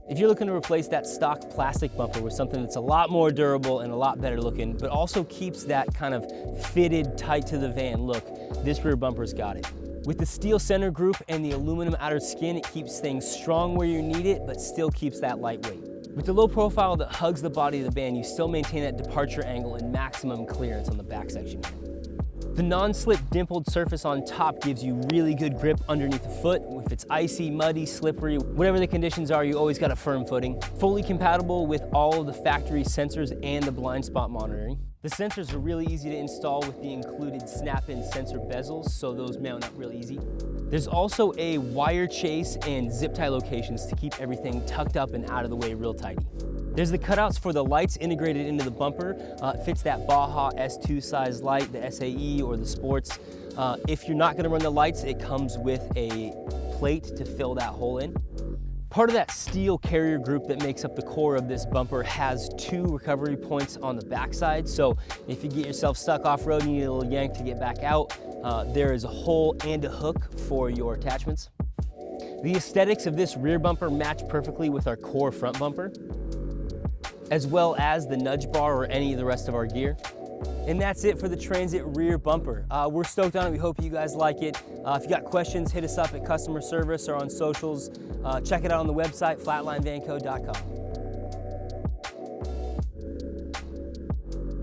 If you're looking to replace that stock plastic bumper with something that's a lot more durable and a lot better looking, but also keeps that kind of fitted tight to the van look, this rear bumper's got it. With the steel center group and the aluminum outer skin, it keeps things strong where you need it, but still keeps that lightweight. With the low profile that hugs the body of the van, you still maintain that departure angle and maximum clearance on the back section here. The non-slip dimpled surface on top gives you really good grip underneath the foot. If it's icy, muddy, slippery, whatever the conditions are, you always got a firm footing. Fully compatible with all of the factory sensors and the blind spot monitoring. The sensors are really easy to install with the included snap-in sensor bezels, so those mount up real easy. There's also a wire chase and zip tie locations to keep everything tucked up and out of the way real tidy. There's the cutouts for the lights integrated into the bumper. It fits that Baja S2 size light, the SAE or the Sports. If you're not gonna run the lights, it comes with a plate to fill that hole in. Part of that steel carrier group that makes up the core of this bumper has 2 recovery points on the backside. So if you get yourself stuck off-road and you need a little yank to get back out, there is a hole and a hook for your attachments. The aesthetics of this rear bumper match perfectly with our core front bumper, as well as the nudge bar or any of the rest of our gear. And that's it for the Transit rear bumper. We're stoked on it. We hope you guys like it. If you got questions, hit us up at customer service or on socials. Check it out on the website, flatlinevanco.com.